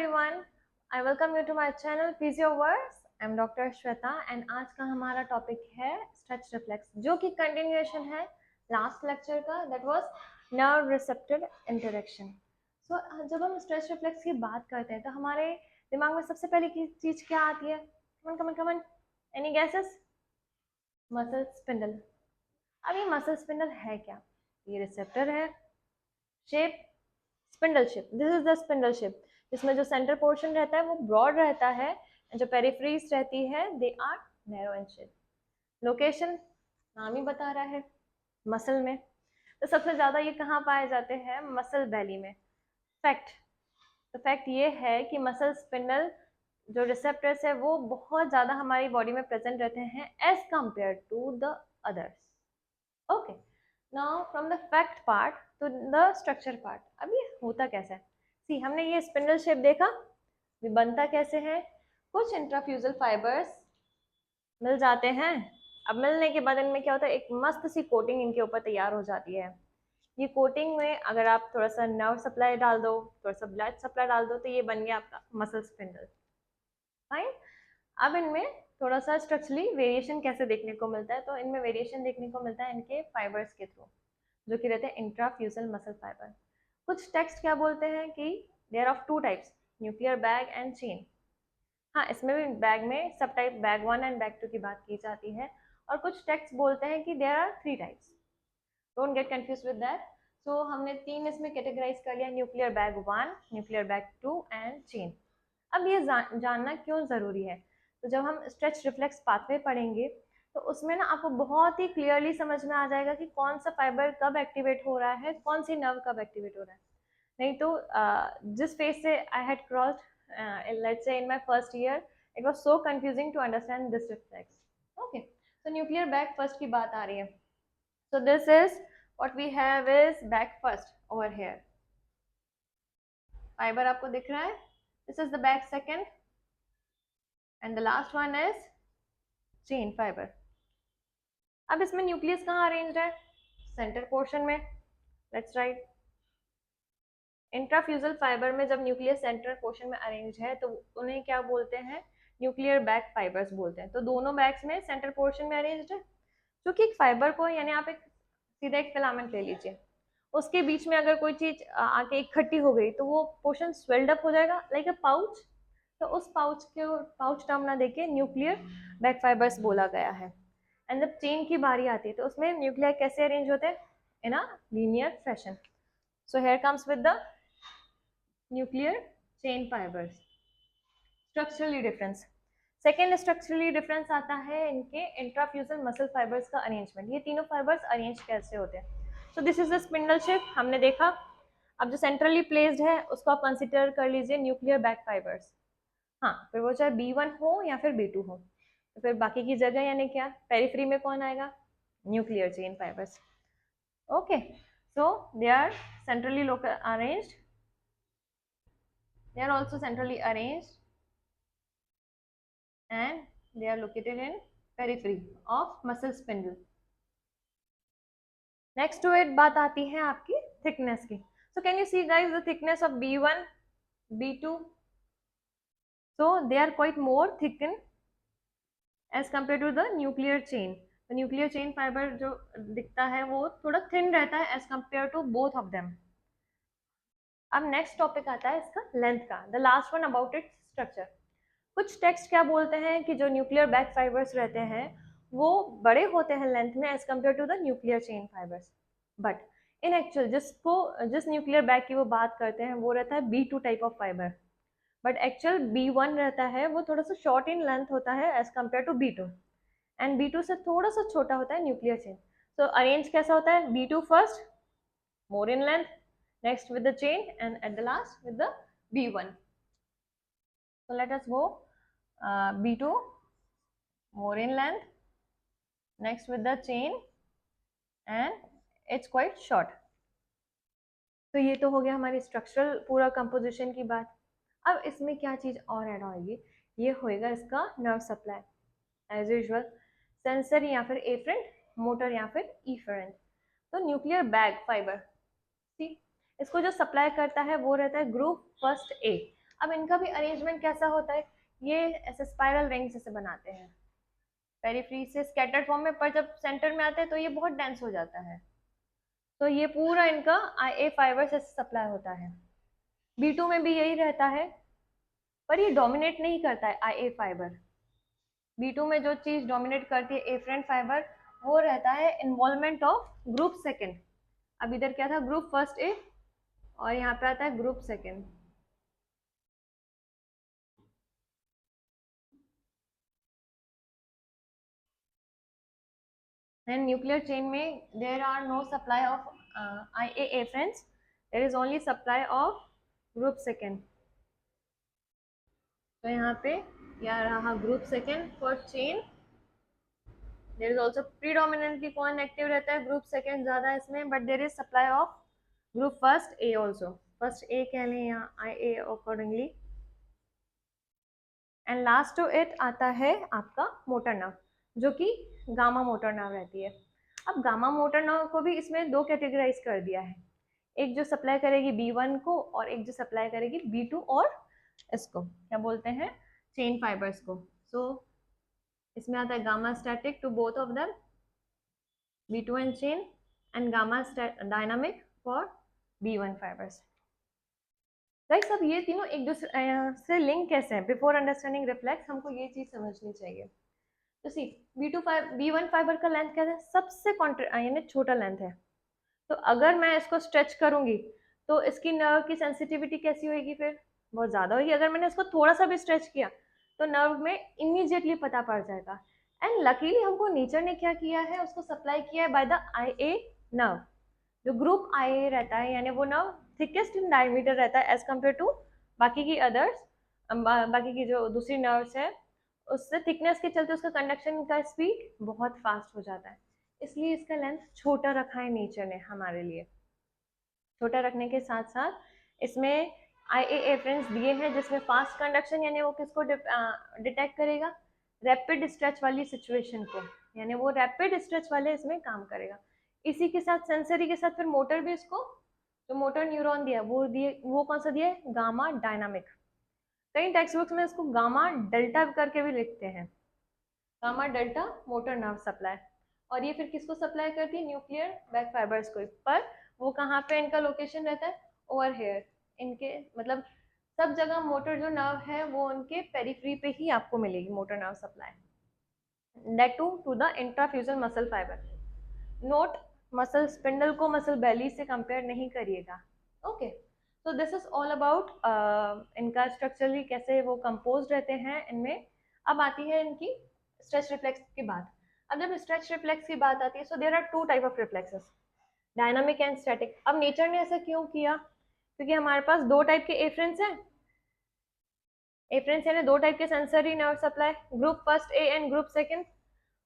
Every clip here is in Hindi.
everyone, I welcome you to my channel PhysioVerse. I am Dr. Shweta and आज का हमारा टॉपिक है स्ट्रेच रिफ्लेक्स, जो कि कंटिन्यूएशन है लास्ट लेक्चर का, that was nerve receptor interaction. So जब हम स्ट्रेच रिफ्लेक्स की बात करते हैं तो हमारे दिमाग में सबसे पहले की चीज क्या आती है? कमन, एनी गैसेस? Muscle spindle. अब ये मसल स्पिंडल है क्या? ये रिसेप्टर है, shape spindle shape, this is the spindle shape, जिसमें जो सेंटर पोर्शन रहता है वो ब्रॉड रहता है, जो पेरिफ्रीज रहती है they are narrow in shape. Location नाम ही बता रहा है, मसल में। तो सबसे ज्यादा ये कहाँ पाए जाते हैं? मसल बेली में। फैक्ट, तो फैक्ट ये है कि मसल स्पिंडल जो रिसेप्टर्स है वो बहुत ज्यादा हमारी बॉडी में प्रेजेंट रहते हैं as compared to the others. Okay, now from the fact part to the structure part. अब ये होता कैसा है? सी, हमने ये स्पिंडल शेप देखा, ये बनता कैसे है? कुछ इंट्राफ्यूजल फाइबर्स मिल जाते हैं। अब मिलने के बाद इनमें क्या होता है? एक मस्त सी कोटिंग इनके ऊपर तैयार हो जाती है। ये कोटिंग में अगर आप थोड़ा सा नर्व सप्लाई डाल दो, थोड़ा सा ब्लड सप्लाई डाल दो, तो ये बन गया आपका मसल स्पिंडल। फाइन। अब इनमें थोड़ा सा स्ट्रक्चरली वेरिएशन कैसे देखने को मिलता है? तो इनमें वेरिएशन देखने को मिलता है इनके फाइबर्स के थ्रू, जो कि रहते हैं इंट्राफ्यूजल मसल फाइबर। कुछ टेक्स्ट क्या बोलते हैं कि there of two types, nuclear bag and chain. हाँ, इसमें भी बैग में सब टाइप बैग 1 एंड बैग 2 की बात की जाती है। और कुछ टेक्स्ट बोलते हैं कि there are 3 types. Don't get confuse with that. So हमने 3 इसमें कैटेगराइज कर लिया, nuclear bag 1, nuclear bag 2 and chain. अब ये जानना क्यों ज़रूरी है? तो जब हम स्ट्रेच रिफ्लेक्स पाथवे पढ़ेंगे तो उसमें ना आपको बहुत ही क्लियरली समझ में आ जाएगा कि कौन सा फाइबर कब एक्टिवेट हो रहा है, कौन सी नर्व कब एक्टिवेट हो रहा है। नहीं तो जिस फेज से I had crossed, let's say in my first year, it was so confusing to understand this reflex. Okay, तो न्यूक्लियर बैग फर्स्ट की बात आ रही है। So this is what we have is bag first over here. Fibre आपको दिख रहा है, this is the bag second and the last one is chain fiber. अब इसमें न्यूक्लियस कहाँ अरेंज्ड है? सेंटर पोर्शन में। लेट्स राइट, इंट्राफ्यूजल फाइबर में जब न्यूक्लियस सेंटर पोर्शन में अरेंज है तो उन्हें क्या बोलते हैं? न्यूक्लियर बैग फाइबर्स बोलते हैं। तो दोनों बैग्स में सेंटर पोर्शन में अरेंज्ड है, क्योंकि एक फाइबर को, यानी आप एक सीधा एक फिलामेंट ले लीजिए, उसके बीच में अगर कोई चीज आके इकट्ठी हो गई तो वो पोर्शन स्वेल्ड अप हो जाएगा लाइक अ पाउच। तो उस पाउच के पाउच टर्म ना देके न्यूक्लियर बैग फाइबर्स बोला गया है। एंड जब चेन की बारी आती है तो उसमें न्यूक्लियर कैसे अरेंज होते हैं? In a linear fashion. So here comes with the nuclear chain fibres. Structurally difference, second structurally difference आता है इनके इंट्राफ्यूजल मसल फाइबर्स का अरेंजमेंट। ये तीनों फाइबर्स अरेंज कैसे होते हैं? So this is the spindle shape, हमने देखा। अब जो सेंट्रली प्लेस्ड है उसको आप कंसिडर कर लीजिए न्यूक्लियर बैग फाइबर्स। हाँ, फिर वो चाहे B1 हो या फिर B2 हो, तो फिर बाकी की जगह यानी क्या, पेरिफ्री में कौन आएगा? Nuclear chain fibres. Okay, so they are centrally arranged, they are also centrally arranged and they are located in periphery of muscle spindle. Next to it बात आती है आपकी thickness की. So can you see guys the thickness of B1, B2? So they are quite more thickened as compared to the nuclear chain. The nuclear chain fiber जो दिखता है वो थोड़ा thin रहता है as compared to both of them. अब नेक्स्ट टॉपिक आता है इसका लेंथ का, the last one about its structure. कुछ टेक्स्ट क्या बोलते हैं कि जो न्यूक्लियर बैग फाइबर्स रहते हैं वो बड़े होते हैं लेंथ में as compare to the nuclear chain fibres, but in actual जिस न्यूक्लियर बैग की वो बात करते हैं वो रहता है B2 type of fibre, but actual B1 रहता है वो थोड़ा सा शॉर्ट इन लेंथ होता है as compare to B2, and B2 से थोड़ा सा छोटा होता है न्यूक्लियर चेन। सो अरेंज कैसा होता है? B2 first, more in length, next with the chain, and at the last with the B1. So let us go B2 more in length, next with the chain, and it's quite short. तो ये तो हो गया हमारी स्ट्रक्चरल पूरा कंपोजिशन की बात। अब इसमें क्या चीज़ और ऐड होगी? ये होएगा इसका nerve supply. As usual sensory या फिर एफरेंट, मोटर या फिर इफरेंट। तो न्यूक्लियर बैग फाइबर, इसको जो सप्लाई करता है वो रहता है ग्रुप फर्स्ट ए। अब इनका भी अरेंजमेंट कैसा होता है, ये ऐसे स्पाइरल रिंग जैसे बनाते हैं पेरिफ्री से स्कैटर्ड फॉर्म में, पर जब सेंटर में आते हैं तो ये बहुत डेंस हो जाता है। तो ये पूरा इनका IA फाइबर से सप्लाई होता है। B2 में भी यही रहता है, पर ये डोमिनेट नहीं करता है IA फाइबर। B2 में जो चीज डोमिनेट करती है एफरेंट फाइबर, वो रहता है इन्वॉल्वमेंट ऑफ ग्रुप सेकेंड। अब इधर क्या था, ग्रुप फर्स्ट ए, और यहाँ पे आता है group second. Then nuclear chain में there are no supply of IA afferents, there is only supply of group second। तो यहाँ पे यह रहा group second for chain। there is also predominantly कौन एक्टिव रहता है, group second ज्यादा इसमें, but there is supply of group first A also, first A कह लें यहाँ IA accordingly। And last to it आता है आपका मोटर नर्व, जो कि गामा मोटर नर्व रहती है। अब गामा मोटर नर्व को भी इसमें दो कैटेगराइज कर दिया है, एक जो सप्लाई करेगी B1 को और एक जो सप्लाई करेगी B2 और इसको क्या बोलते हैं, चेन फाइबर्स को। सो इसमें आता है gamma static to both of them, B2 and chain, and gamma dynamic for B1 fibres. Guys अब ये तीनों एक दूसरे से लिंक कैसे हैं, बिफोर अंडरस्टैंडिंग रिफ्लेक्स हमको ये चीज समझनी चाहिए। तो सी B1 फाइबर का लेंथ क्या है, सबसे यानी छोटा लेंथ है। तो अगर मैं इसको स्ट्रेच करूंगी तो इसकी नर्व की सेंसिटिविटी कैसी होगी, फिर बहुत ज्यादा होगी। अगर मैंने इसको थोड़ा सा भी स्ट्रेच किया तो नर्व में इमीडिएटली पता पड़ जाएगा। एंड लकीली हमको नेचर ने क्या किया है, उसको सप्लाई किया है बाय द IA नर्व। जो ग्रुप IA रहता है यानी वो नर्व थिकेस्ट इन डायमीटर रहता है एज कम्पेयर टू बाकी की अदर्स, बाकी की जो दूसरी नर्व्स है उससे थिकनेस के चलते उसका कंडक्शन का स्पीड बहुत फास्ट हो जाता है, इसलिए इसका लेंथ छोटा रखा है नेचर ने हमारे लिए। छोटा रखने के साथ साथ इसमें IA एफरेंस दिए हैं जिसमें फास्ट कंडक्शन यानी वो किसको डिटेक्ट करेगा, रैपिड स्ट्रेच वाली सिचुएशन को, यानी वो रैपिड स्ट्रेच वाले इसमें काम करेगा। इसी के साथ सेंसरी के साथ फिर मोटर भी इसको, जो मोटर न्यूरॉन दिया वो कौन सा दिया है, गामा डायनामिक। कई टेक्स्ट बुक्स में इसको गामा डेल्टा करके भी लिखते हैं, gamma delta motor nerve supply. और ये फिर किसको सप्लाई करती है, न्यूक्लियर बैक फाइबर्स को। पर वो कहाँ पे इनका लोकेशन रहता है, ओवर हेयर, इनके मतलब सब जगह मोटर जो नर्व है वो उनके पेरिफ्री पे ही आपको मिलेगी motor nerve supply. That to the intrafusal muscle fibre. Note, muscle spindle को मसल बेली से कंपेयर नहीं करिएगा। Okay, so this is all about इनका स्ट्रक्चरली कैसे वो कंपोज रहते हैं इनमें। अब आती है इनकी स्ट्रेच रिफ्लेक्स की बात। अब जब स्ट्रेच रिफ्लेक्स की बात आती है, so there are two type of reflexes, dynamic and static. अब नेचर ने ऐसा क्यों किया, क्योंकि हमारे पास दो टाइप के एफरेंस हैं। एफरेंस यानी दो टाइप के sensory nerve supply, group first A and group second.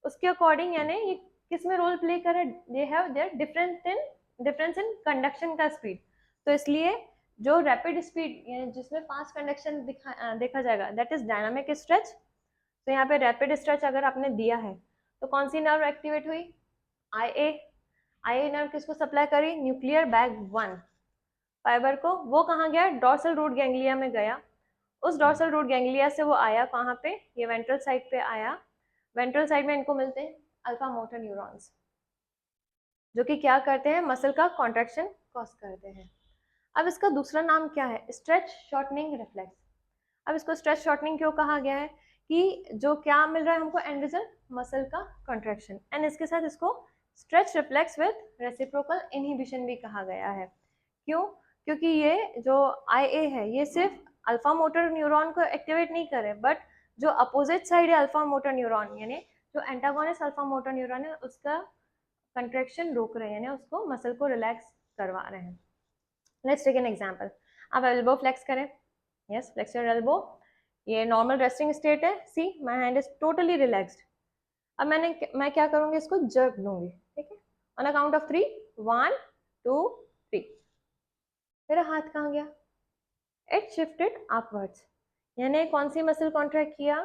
उसके अकॉर्डिंग यानी ये किस में रोल प्ले करे, they have their difference in conduction का स्पीड। तो इसलिए जो रैपिड स्पीड जिसमें फास्ट कंडक्शन देखा जाएगा, दैट इज डायनामिक स्ट्रेच। तो यहाँ पे रैपिड स्ट्रेच अगर आपने दिया है तो कौन सी नर्व एक्टिवेट हुई, IA नर्व किसको सप्लाई करी, न्यूक्लियर बैग 1 फाइबर को। वो कहाँ गया, डॉर्सल रूट गैंग्लिया में गया। उस डॉर्सल रूट गैंग्लिया से वो आया कहाँ पे, ये वेंट्रल साइड पे आया। वेंट्रल साइड में इनको मिलते हैं अल्फा मोटर न्यूरॉन्स, जो कि क्या करते हैं, मसल का कॉन्ट्रैक्शन कॉज करते हैं। अब इसका दूसरा नाम क्या है, स्ट्रेच शॉर्टनिंग रिफ्लेक्स। अब इसको स्ट्रेच शॉर्टनिंग क्यों कहा गया है, कि जो क्या मिल रहा है हमको, एंड रिजल्ट मसल का कॉन्ट्रैक्शन, एंड इसके साथ इसको stretch reflex with reciprocal inhibition भी कहा गया है। क्यों, क्योंकि ये जो IA है ये सिर्फ अल्फा मोटर न्यूरॉन को एक्टिवेट नहीं करे, बट जो अपोजिट साइड है अल्फा मोटर न्यूरॉन यानी जो एंटागोनिस्ट अल्फा मोटर न्यूरॉन है उसका कंट्रैक्शन रोक रहे हैं, यानी उसको मसल को रिलैक्स करवा रहे हैं। Let's take an example. आप एल्बो फ्लेक्स करें, यस फ्लेक्स योर एल्बो। ये नॉर्मल रेस्टिंग स्टेट है, see my hand is totally relaxed. अब मैं क्या करूंगी, इसको जर्क दूंगी, ठीक है, ऑन अ काउंट ऑफ 3, 1 2 3। मेरा हाथ कहाँ गया, इट शिफ्टेड अपवर्ड्स, यानी कौन सी मसल कॉन्ट्रैक्ट किया,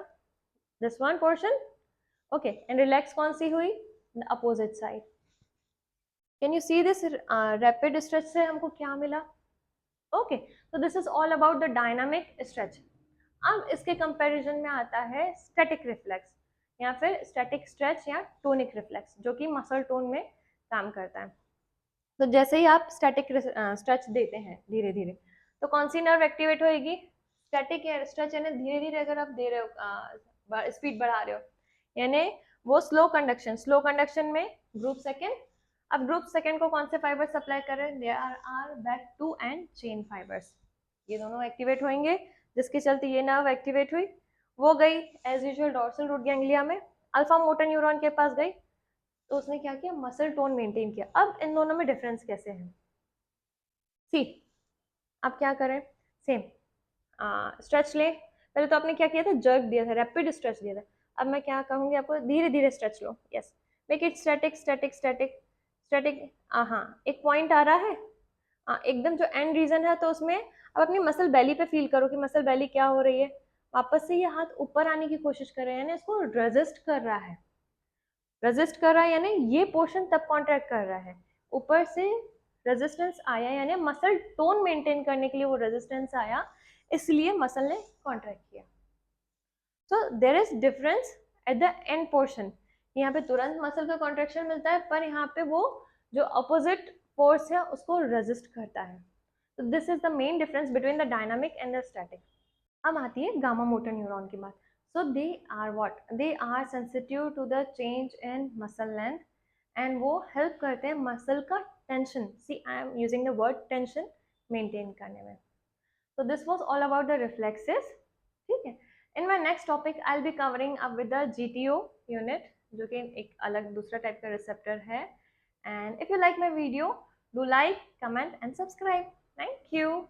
this one portion, okay, and relax कौन सी हुई, the opposite side. Can you see this, rapid stretch से हमको क्या मिला, ओके, तो this is all about the dynamic stretch. अब इसके कंपैरिजन में आता है स्टैटिक रिफ्लेक्स या फिर स्टैटिक स्ट्रेच या टोनिक रिफ्लेक्स, जो कि मसल टोन में काम करता है। तो जैसे ही आप स्टैटिक स्ट्रेच देते हैं धीरे धीरे, तो कौन सी नर्व एक्टिवेट होएगी? स्टैटिक स्ट्रेच यानी धीरे धीरे अगर आप दे रहे हो, स्पीड बढ़ा रहे हो, यानी वो स्लो कंडक्शन में ग्रुप सेकेंड। अब ग्रुप सेकेंड को कौन से फाइबर सप्लाई कर रहे हैं? They are bag two and chain fibres. ये दोनों एक्टिवेट होंगे, जिसके चलते ये नर्व एक्टिवेट हुई, वो गई as usual dorsal root ganglia में, अल्फा मोटर न्यूरॉन के पास गई, तो उसने क्या किया? मसल टोन मेंटेन किया। अब इन दोनों में डिफरेंस कैसे है? सी, अब क्या करें? सेम स्ट्रेच ले, पहले तो आपने क्या किया था? जर्क दिया था, रैपिड स्ट्रेच दिया था। अब मैं क्या कहूंगी आपको? धीरे धीरे stretch low. Yes, make it static static static static. हाँ, एक पॉइंट आ रहा है, एकदम जो एंड रीजन है, तो उसमें अब अपनी मसल बेली पे फील करो कि मसल बेली क्या हो रही है। वापस से ये हाथ ऊपर आने की कोशिश कर रहे हैं, यानी इसको रेजिस्ट कर रहा है। रेजिस्ट कर रहा है यानी ये पोर्शन तब कॉन्ट्रैक्ट कर रहा है, ऊपर से रेजिस्टेंस आया, यानी मसल टोन मेंटेन करने के लिए वो रेजिस्टेंस आया, इसलिए मसल ने कॉन्ट्रैक्ट किया। So there is difference at the end portion. यहाँ पे तुरंत मसल का कॉन्ट्रेक्शन मिलता है, पर यहाँ पे वो जो अपोजिट फोर्स है उसको रेजिस्ट करता है। तो this is the main difference between the dynamic and the static. अब आती है गामा मोटर न्यूरॉन की बात। So they are what? They are sensitive to the change in muscle length, and वो हेल्प करते हैं मसल का tension, see I am using the word tension, maintain करने में। So this was all about the reflexes. ठीक है, in my next topic I'll be covering up with the GTO unit, जो कि एक अलग दूसरा टाइप का रिसेप्टर है। And if you like my video, do like, comment and subscribe. Thank you.